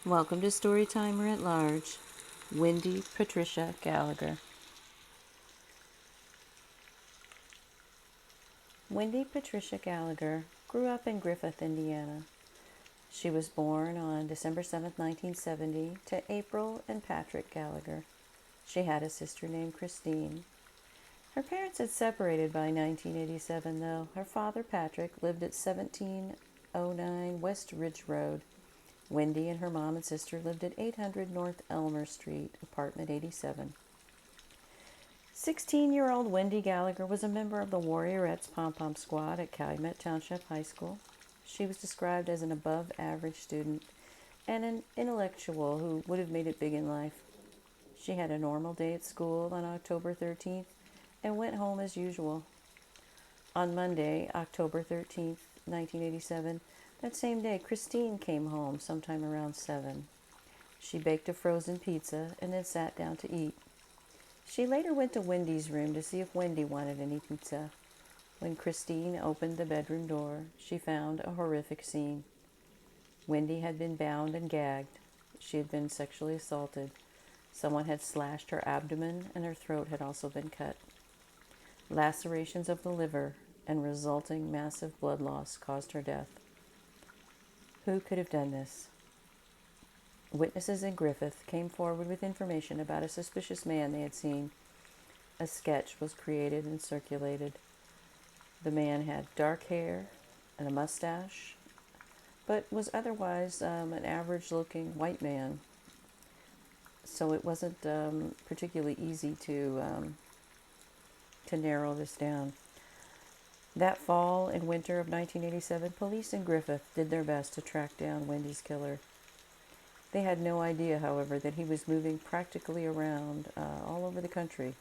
Welcome to Storytimer at Large, Wendy Patricia Gallagher. Wendy Patricia Gallagher grew up in Griffith, Indiana. She was born on December 7, 1970, to April and Patrick Gallagher. She had a sister named Christine. Her parents had separated by 1987, though. Her father, Patrick, lived at 1709 West Ridge Road. Wendy and her mom and sister lived at 800 North Elmer Street, apartment 87. 16-year-old Wendy Gallagher was a member of the Warriorettes Pom-Pom Squad at Calumet Township High School. She was described as an above-average student and an intellectual who would have made it big in life. She had a normal day at school on October 13th and went home as usual. On Monday, October 13th, 1987, that same day, Christine came home sometime around 7. She baked a frozen pizza and then sat down to eat. She later went to Wendy's room to see if Wendy wanted any pizza. When Christine opened the bedroom door, she found a horrific scene. Wendy had been bound and gagged. She had been sexually assaulted. Someone had slashed her abdomen and her throat had also been cut. Lacerations of the liver and resulting massive blood loss caused her death. Who could have done this? Witnesses in Griffith came forward with information about a suspicious man they had seen. A sketch was created and circulated. The man had dark hair and a mustache, but was otherwise an average-looking white man. So it wasn't particularly easy to narrow this down. That fall and winter of 1987, police in Griffith did their best to track down Wendy's killer. They had no idea, however, that he was moving practically around all over the country.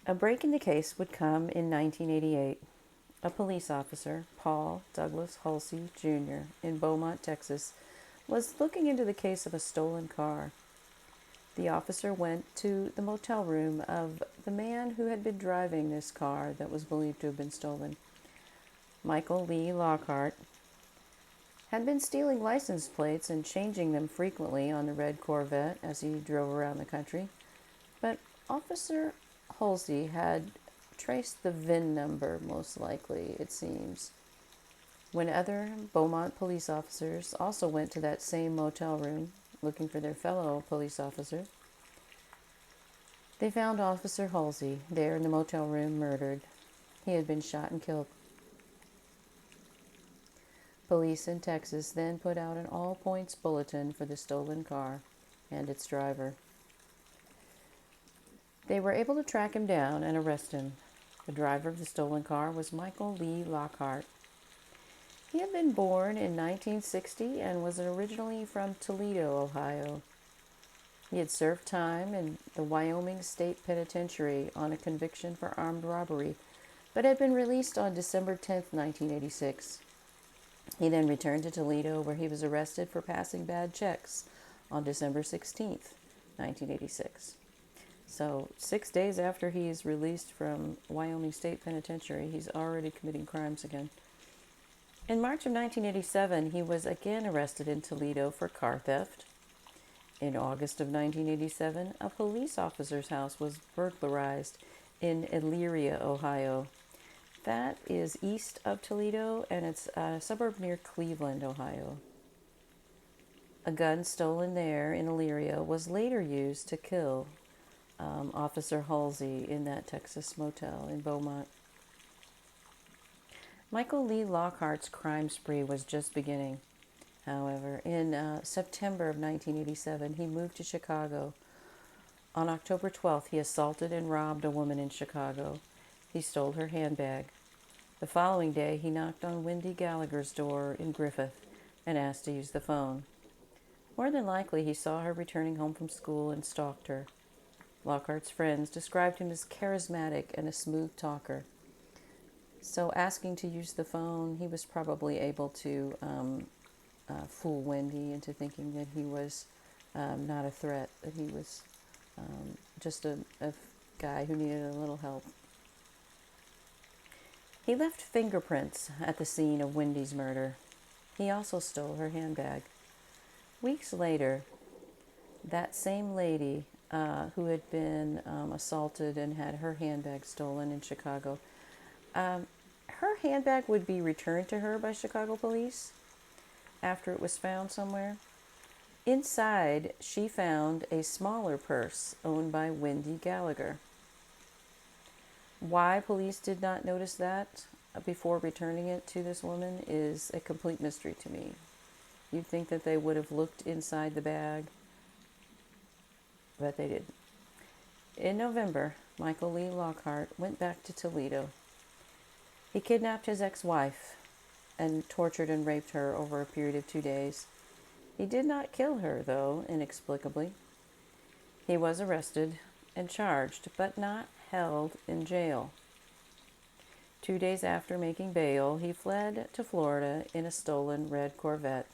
A break in the case would come in 1988. A police officer, Paul Douglas Halsey, Jr., in Beaumont, Texas, was looking into the case of a stolen car. The officer went to the motel room of the man who had been driving this car that was believed to have been stolen. Michael Lee Lockhart had been stealing license plates and changing them frequently on the red Corvette as he drove around the country. But Officer Halsey had traced the VIN number, most likely, it seems. When other Beaumont police officers also went to that same motel room, looking for their fellow police officer, they found Officer Halsey there in the motel room, murdered. He had been shot and killed. Police in Texas then put out an all-points bulletin for the stolen car and its driver. They were able to track him down and arrest him. The driver of the stolen car was Michael Lee Lockhart. He had been born in 1960 and was originally from Toledo, Ohio. He had served time in the Wyoming State Penitentiary on a conviction for armed robbery, but had been released on December 10, 1986. He then returned to Toledo, where he was arrested for passing bad checks on December 16, 1986. So 6 days after he's released from Wyoming State Penitentiary, he's already committing crimes again. In March of 1987, he was again arrested in Toledo for car theft. In August of 1987, a police officer's house was burglarized in Elyria, Ohio. That is east of Toledo, and it's a suburb near Cleveland, Ohio. A gun stolen there in Elyria was later used to kill Officer Halsey in that Texas motel in Beaumont. Michael Lee Lockhart's crime spree was just beginning. However, in September of 1987, he moved to Chicago. On October 12th, he assaulted and robbed a woman in Chicago. He stole her handbag. The following day, he knocked on Wendy Gallagher's door in Griffith and asked to use the phone. More than likely, he saw her returning home from school and stalked her. Lockhart's friends described him as charismatic and a smooth talker. So asking to use the phone, he was probably able to fool Wendy into thinking that he was not a threat, that he was just a guy who needed a little help. He left fingerprints at the scene of Wendy's murder. He also stole her handbag. Weeks later, that same lady who had been assaulted and had her handbag stolen in Chicago, her handbag would be returned to her by Chicago police after it was found somewhere. Inside, she found a smaller purse owned by Wendy Gallagher. Why police did not notice that before returning it to this woman is a complete mystery to me. You'd think that they would have looked inside the bag, but they didn't. In November, Michael Lee Lockhart went back to Toledo. He kidnapped his ex-wife and tortured and raped her over a period of 2 days. He did not kill her, though, inexplicably. He was arrested and charged, but not held in jail. 2 days after making bail, he fled to Florida in a stolen red Corvette.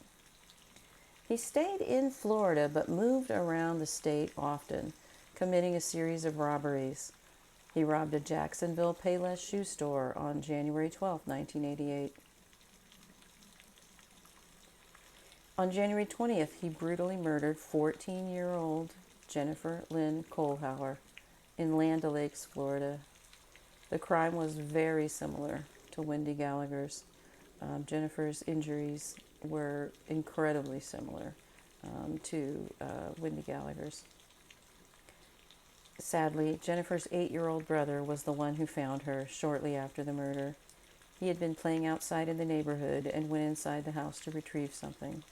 He stayed in Florida but moved around the state often, committing a series of robberies. He robbed a Jacksonville Payless shoe store on January 12, 1988. On January 20th, he brutally murdered 14-year-old Jennifer Lynn Kohlhauer in Land O'Lakes, Florida. The crime was very similar to Wendy Gallagher's. Jennifer's injuries were incredibly similar to Wendy Gallagher's. Sadly, Jennifer's 8-year-old brother was the one who found her shortly after the murder. He had been playing outside in the neighborhood and went inside the house to retrieve something.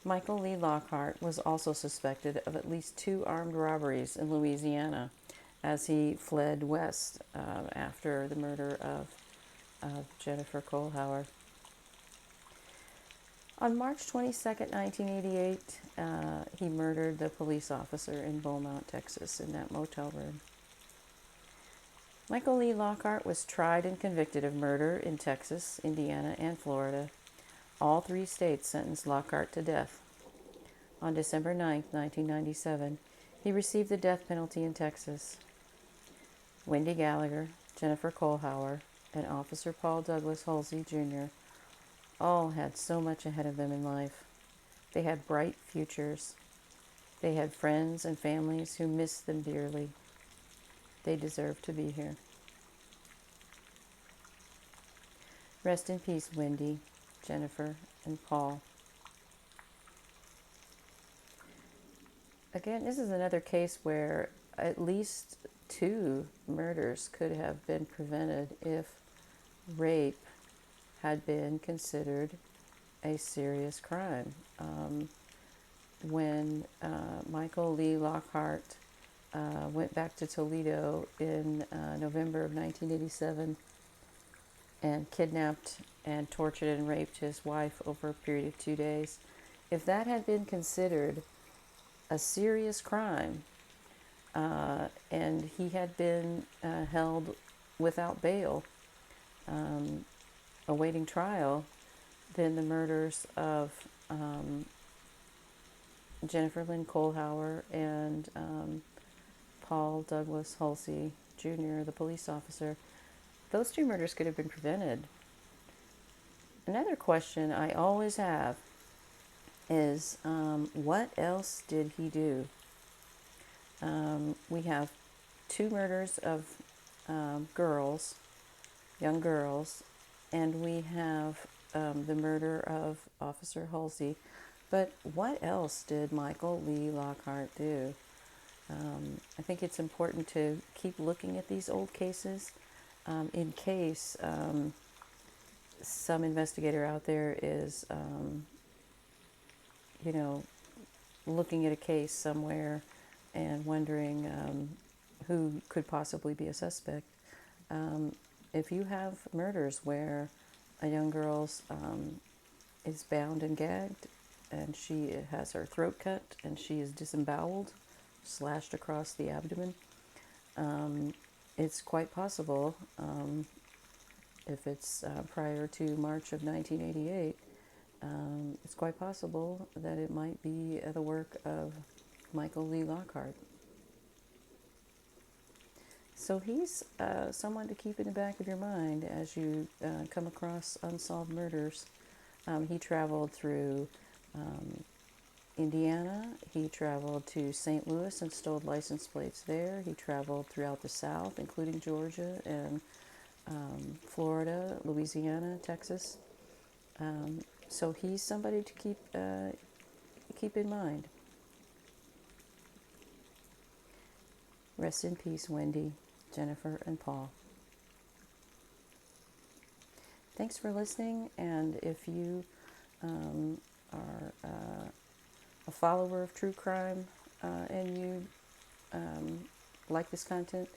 Michael Lee Lockhart was also suspected of at least 2 armed robberies in Louisiana as he fled west after the murder of Jennifer Kohlhauer. On March 22, 1988, he murdered the police officer in Beaumont, Texas, in that motel room. Michael Lee Lockhart was tried and convicted of murder in Texas, Indiana, and Florida. All 3 states sentenced Lockhart to death. On December 9, 1997, he received the death penalty in Texas. Wendy Gallagher, Jennifer Kohlhauer, and Officer Paul Douglas Halsey, Jr. all had so much ahead of them in life. They had bright futures. They had friends and families who missed them dearly. They deserve to be here. Rest in peace, Wendy, Jennifer, and Paul. Again, this is another case where at least 2 murders could have been prevented if rape had been considered a serious crime. When Michael Lee Lockhart went back to Toledo in November of 1987 and kidnapped and tortured and raped his wife over a period of 2 days, if that had been considered a serious crime and he had been held without bail, awaiting trial, then the murders of Jennifer Lynn Kohlhauer and Paul Douglas Halsey, Jr., the police officer, those 2 murders could have been prevented. Another question I always have is, what else did he do? We have 2 murders of girls, young girls, and we have the murder of Officer Halsey. But what else did Michael Lee Lockhart do? I think it's important to keep looking at these old cases in case some investigator out there is, looking at a case somewhere and wondering who could possibly be a suspect. If you have murders where a young girl's is bound and gagged and she has her throat cut and she is disemboweled, slashed across the abdomen, it's quite possible, if it's prior to March of 1988, it's quite possible that it might be the work of Michael Lee Lockhart. So he's someone to keep in the back of your mind as you come across unsolved murders. He traveled through Indiana. He traveled to St. Louis and stole license plates there. He traveled throughout the South, including Georgia and Florida, Louisiana, Texas. So he's somebody to keep in mind. Rest in peace, Wendy, Jennifer, and Paul. Thanks for listening, and if you are a follower of true crime and you like this content,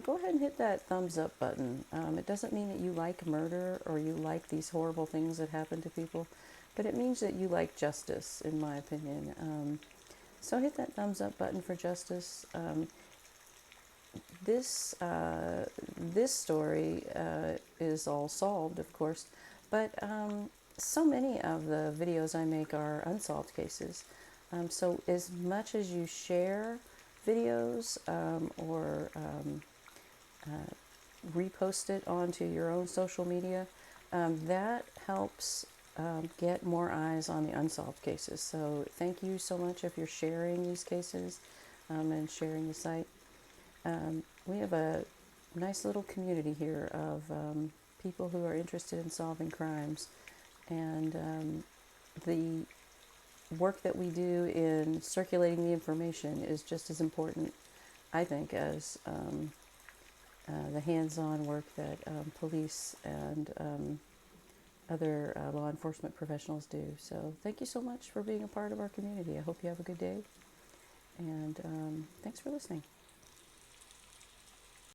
go ahead and hit that thumbs up button. It doesn't mean that you like murder or you like these horrible things that happen to people, but it means that you like justice, in my opinion. So hit that thumbs up button for justice. This story is all solved, of course, but so many of the videos I make are unsolved cases. So as much as you share videos or repost it onto your own social media, that helps get more eyes on the unsolved cases. So thank you so much if you're sharing these cases and sharing the site. We have a nice little community here of people who are interested in solving crimes, and the work that we do in circulating the information is just as important, I think, as the hands-on work that police and other law enforcement professionals do. So thank you so much for being a part of our community. I hope you have a good day, and thanks for listening.